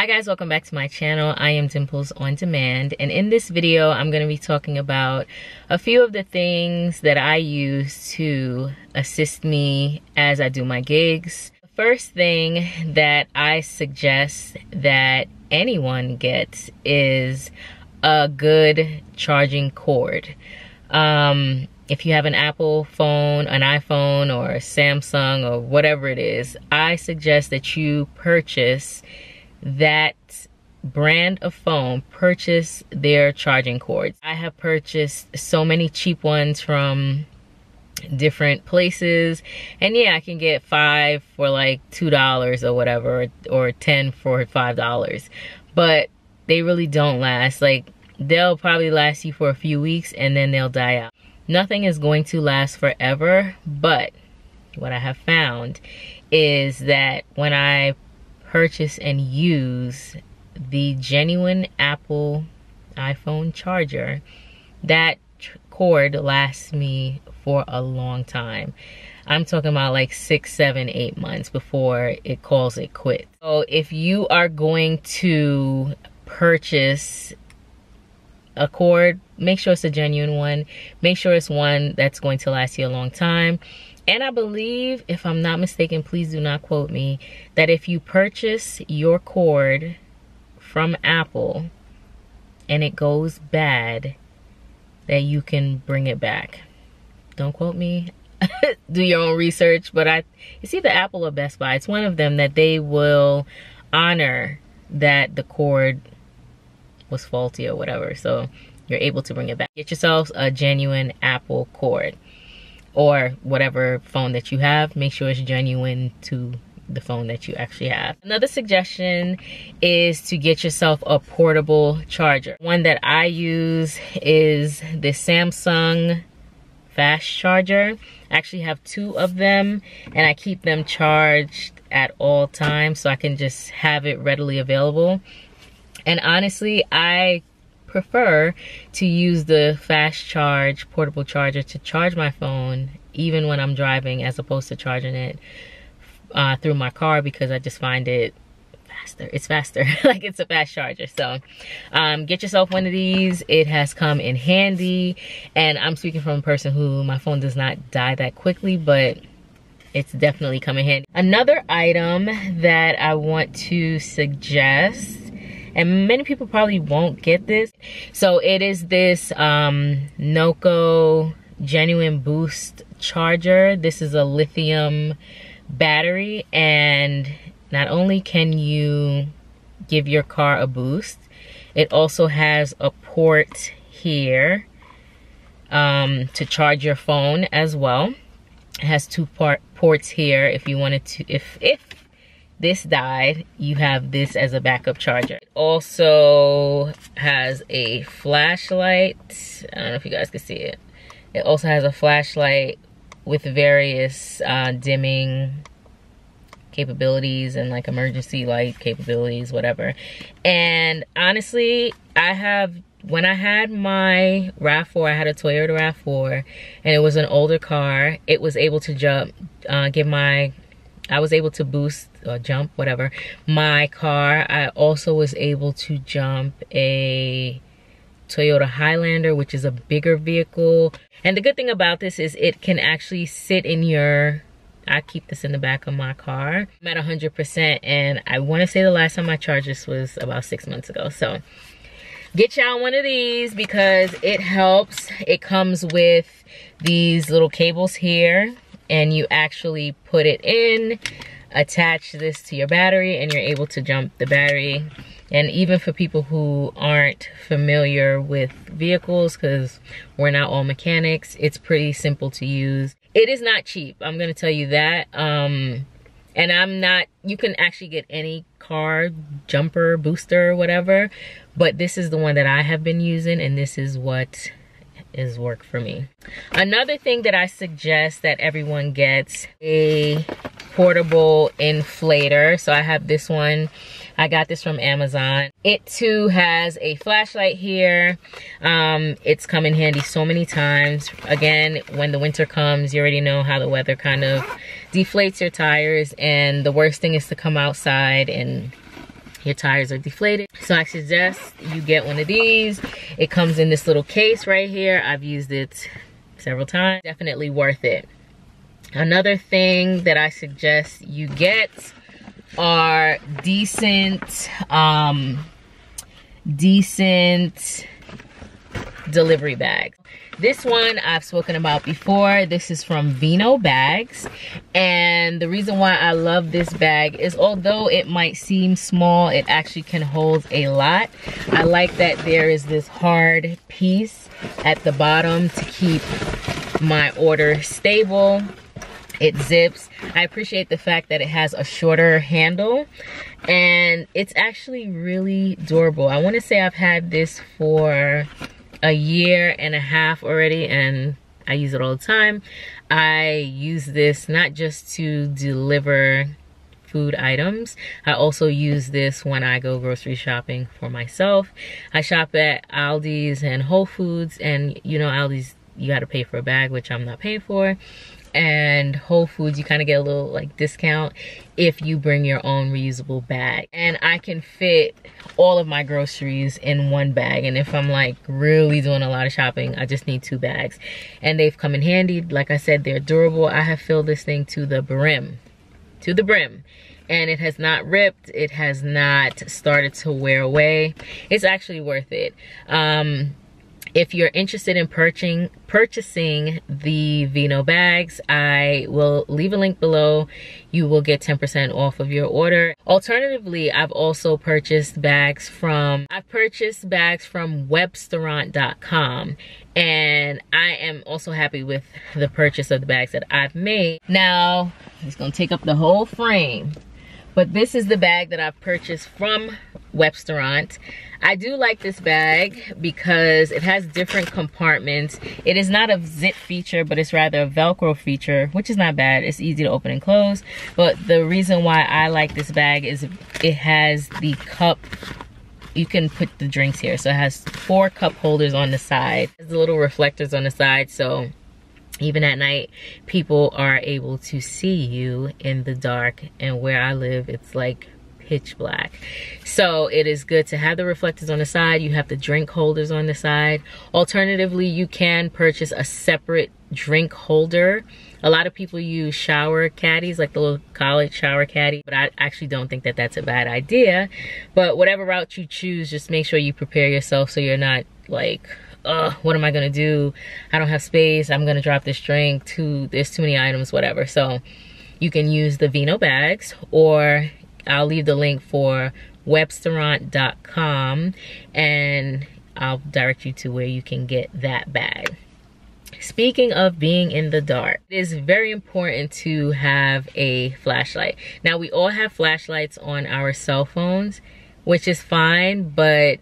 guys, welcome back to my channel. I am Dimples on Demand, and in this video I'm going to be talking about a few of the things that I use to assist me as I do my gigs. The first thing that I suggest that anyone gets is a good charging cord. If you have an Apple phone, an iPhone, or a Samsung, or whatever it is, I suggest that you purchase that brand of phone, purchase their charging cords. I have purchased so many cheap ones from different places, and yeah, I can get 5 for like $2 or whatever, or 10 for $5, but they really don't last. Like, they'll probably last you for a few weeks and then they'll die out. Nothing is going to last forever, but what I have found is that when I purchase and use the genuine Apple iPhone charger, that cord lasts me for a long time. I'm talking about like 6, 7, 8 months before it calls it quits. So if you are going to purchase a cord, make sure it's a genuine one. Make sure it's one that's going to last you a long time. And I believe, if I'm not mistaken, please do not quote me, that if you purchase your cord from Apple and it goes bad, that you can bring it back. Don't quote me. Do your own research. But it's either Apple or Best Buy. It's one of them that they will honor that the cord was faulty or whatever. So you're able to bring it back. Get yourself a genuine Apple cord, or whatever phone that you have. Make sure it's genuine to the phone that you actually have. Another suggestion is to get yourself a portable charger. One that I use is the Samsung fast charger. I actually have 2 of them, and I keep them charged at all times so I can just have it readily available. And honestly, I prefer to use the fast charge portable charger to charge my phone even when I'm driving, as opposed to charging it through my car, because I just find it faster. It's faster. Like, it's a fast charger. So get yourself one of these. It has come in handy, and I'm speaking from a person who my phone does not die that quickly, but it's definitely come in handy. Another item that I want to suggest, and many people probably won't get this, so it is this Noco Genuine Boost charger. This is a lithium battery, and not only can you give your car a boost, it also has a port here to charge your phone as well. It has 2 ports here if you wanted to, if this died, you have this as a backup charger. It also has a flashlight. I don't know if you guys can see it. It also has a flashlight with various dimming capabilities and like emergency light capabilities, whatever. And honestly, when I had my RAV4, I had a Toyota RAV4, and it was an older car. It was able to I was able to boost or jump, whatever, my car. I also was able to jump a Toyota Highlander, which is a bigger vehicle. And the good thing about this is it can actually sit in I keep this in the back of my car. I'm at 100%, and I want to say the last time I charged this was about 6 months ago. So get y'all one of these because it helps. It comes with these little cables here, and you actually put it in, attach this to your battery, and you're able to jump the battery. And even for people who aren't familiar with vehicles, because we're not all mechanics, it's pretty simple to use. It is not cheap, I'm gonna tell you that. And you can actually get any car jumper, booster, whatever, but this is the one that I have been using, and this is what is work for me. Another thing that I suggest that everyone gets, a portable inflator. So I have this one. I got this from Amazon. It too has a flashlight here. It's come in handy so many times. Again, when the winter comes, you already know how the weather kind of deflates your tires, and the worst thing is to come outside and your tires are deflated. So I suggest you get one of these. It comes in this little case right here. I've used it several times. Definitely worth it. Another thing that I suggest you get are decent delivery bags. This one I've spoken about before. This is from Vino Bags, and the reason why I love this bag is although it might seem small, it actually can hold a lot. I like that there is this hard piece at the bottom to keep my order stable. It zips. I appreciate the fact that it has a shorter handle, and it's actually really durable. I want to say I've had this for a year and a half already, and I use it all the time. I use this not just to deliver food items. I also use this when I go grocery shopping for myself. I shop at Aldi's and Whole Foods, and you know, Aldi's, you got to pay for a bag, which I'm not paying for. And Whole Foods, you kind of get a little like discount if you bring your own reusable bag. And I can fit all of my groceries in one bag, and if I'm like really doing a lot of shopping, I just need 2 bags, and they've come in handy. Like I said, they're durable. I have filled this thing to the brim, and it has not ripped. It has not started to wear away. It's actually worth it. If you're interested in purchasing the Vino bags, I will leave a link below. You will get 10% off of your order. Alternatively, I've also purchased bags from Webstaurant.com, and I am also happy with the purchase of the bags that I've made. Now, it's gonna take up the whole frame, but this is the bag that I've purchased from Webstaurant. I do like this bag because it has different compartments. It is not a zip feature, but it's rather a Velcro feature, which is not bad. It's easy to open and close. But the reason why I like this bag is it has the cup. You can put the drinks here. So it has 4 cup holders on the side. There's the little reflectors on the side, so even at night, people are able to see you in the dark. And where I live, it's like pitch black. So it is good to have the reflectors on the side. You have the drink holders on the side. Alternatively, you can purchase a separate drink holder. A lot of people use shower caddies, like the little college shower caddy, but I actually don't think that that's a bad idea. But whatever route you choose, just make sure you prepare yourself so you're not like, what am I gonna do? I don't have space. I'm gonna drop this drink. There's too many items, whatever. So you can use the Vino bags, or I'll leave the link for Webstaurant.com, and I'll direct you to where you can get that bag. Speaking of being in the dark, it is very important to have a flashlight. Now, we all have flashlights on our cell phones, which is fine, but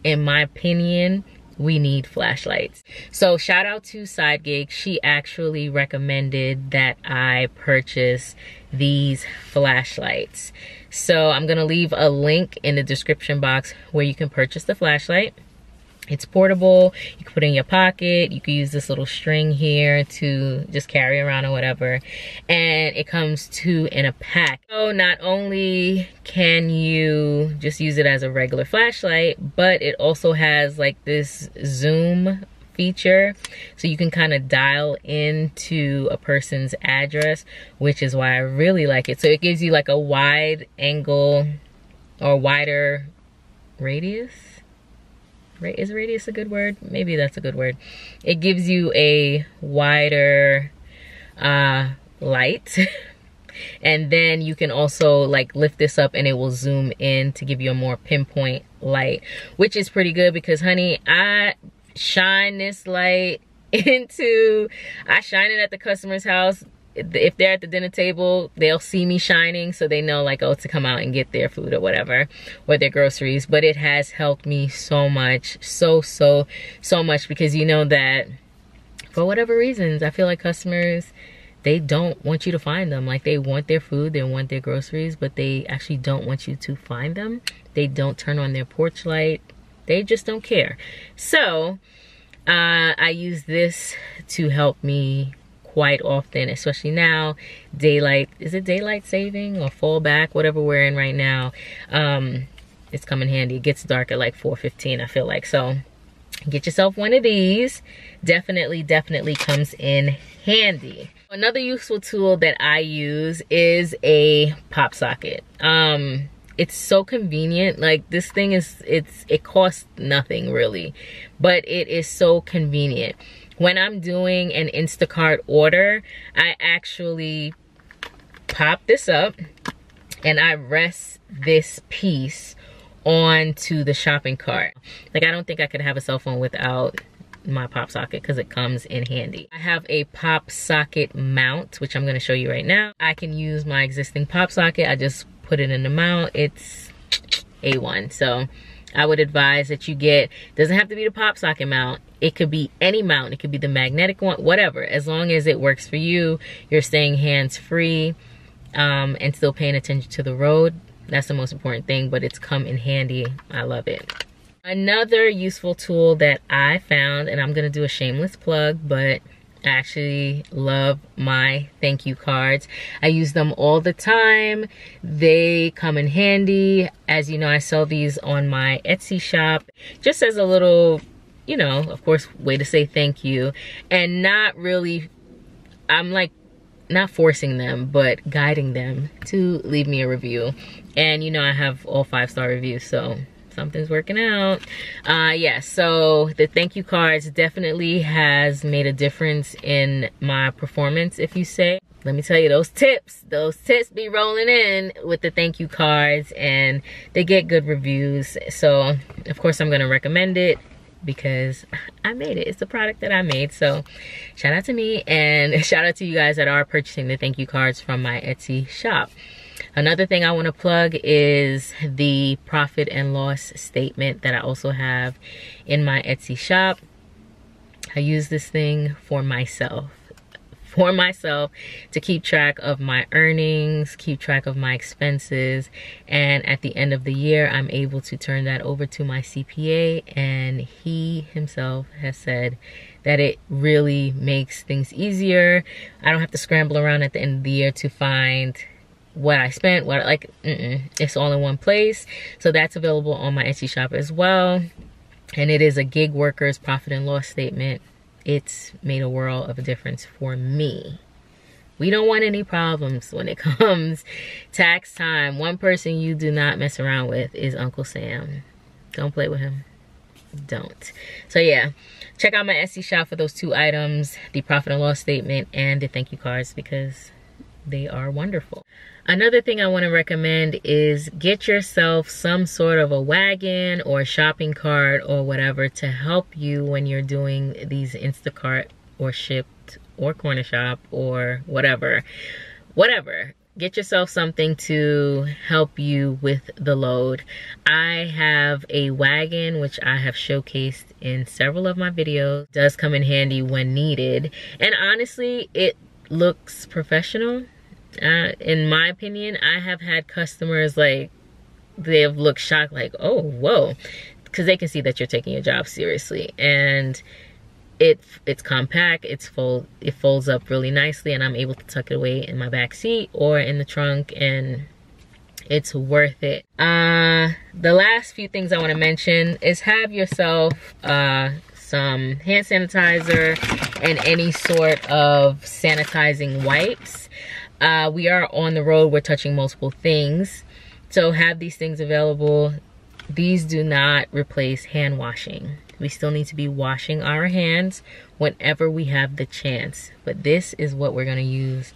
in my opinion, we need flashlights. So shout out to Side Gig. She actually recommended that I purchase these flashlights. So I'm gonna leave a link in the description box where you can purchase the flashlight. It's portable. You can put it in your pocket. You can use this little string here to just carry around or whatever. And it comes 2 in a pack. So not only can you just use it as a regular flashlight, but it also has like this zoom feature. So you can kind of dial into a person's address, which is why I really like it. So it gives you like a wide angle or wider radius. Is radius a good word? Maybe that's a good word. It gives you a wider light. And then you can also like lift this up and it will zoom in to give you a more pinpoint light, which is pretty good because, honey, I shine this light I shine it at the customer's house. If they're at the dinner table, they'll see me shining, so they know like, oh, to come out and get their food or whatever, or their groceries. But it has helped me so much, so much, because you know that for whatever reasons, I feel like customers, they don't want you to find them. Like, they want their food, they want their groceries, but they actually don't want you to find them. They don't turn on their porch light. They just don't care. So I use this to help me quite often, especially now. Daylight, is it daylight saving or fall back, whatever we're in right now. It's come in handy. It gets dark at like 4:15, I feel like. So get yourself one of these. Definitely comes in handy. Another useful tool that I use is a Popsocket. It's so convenient. Like, this thing it costs nothing really, but it is so convenient. When I'm doing an Instacart order, I actually pop this up and I rest this piece onto the shopping cart. Like, I don't think I could have a cell phone without my Popsocket because it comes in handy. I have a Popsocket mount, which I'm going to show you right now. I can use my existing Popsocket. I just put it in the mount. It's A1. So I would advise that you get, doesn't have to be the Popsocket mount. It could be any mount. It could be the magnetic one, whatever. As long as it works for you, you're staying hands-free and still paying attention to the road. That's the most important thing, but it's come in handy. I love it. Another useful tool that I found, and I'm gonna do a shameless plug, but I actually love my thank you cards. I use them all the time. They come in handy. As you know, I sell these on my Etsy shop, just as a little, you know, of course, way to say thank you. And not really, I'm like, not forcing them, but guiding them to leave me a review. And you know, I have all 5-star reviews, so something's working out. Yeah, so the thank you cards definitely has made a difference in my performance, if you say. Let me tell you, those tips be rolling in with the thank you cards, and they get good reviews. So of course I'm gonna recommend it because I made it. It's the product that I made. So shout out to me, and shout out to you guys that are purchasing the thank you cards from my Etsy shop. Another thing I want to plug is the profit and loss statement that I also have in my Etsy shop. I use this thing for myself to keep track of my earnings, keep track of my expenses, and at the end of the year I'm able to turn that over to my CPA, and he himself has said that it really makes things easier. I don't have to scramble around at the end of the year to find what I spent, what like, it's all in one place. So that's available on my Etsy shop as well. And it is a gig worker's profit and loss statement. It's made a world of a difference for me. We don't want any problems when it comes tax time. One person you do not mess around with is Uncle Sam. Don't play with him. Don't. So yeah, check out my Etsy shop for those 2 items, the profit and loss statement and the thank you cards, because they are wonderful. Another thing I want to recommend is get yourself some sort of a wagon or a shopping cart or whatever to help you when you're doing these Instacart or Shipt or Corner Shop or whatever. Get yourself something to help you with the load. I have a wagon, which I have showcased in several of my videos. It does come in handy when needed. And honestly, it looks professional. In my opinion, I have had customers like, they have looked shocked like, oh, whoa, because they can see that you're taking your job seriously. And it's compact, it folds up really nicely, and I'm able to tuck it away in my back seat or in the trunk, and it's worth it. The last few things I want to mention is have yourself some hand sanitizer and any sort of sanitizing wipes. We are on the road, we're touching multiple things, so have these things available. These do not replace hand washing. We still need to be washing our hands whenever we have the chance, but this is what we're going to use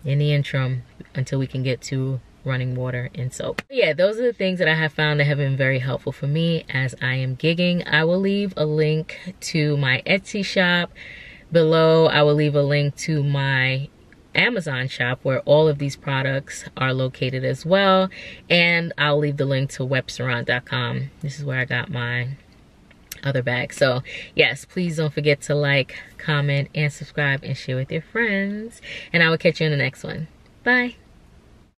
in the interim until we can get to running water and soap. Yeah, those are the things that I have found that have been very helpful for me as I am gigging. I will leave a link to my Etsy shop below. I will leave a link to my Amazon shop where all of these products are located as well, and I'll leave the link to webstaurant.com. This is where I got my other bag. So yes, please don't forget to like, comment, and subscribe and share with your friends, and I will catch you in the next one. Bye.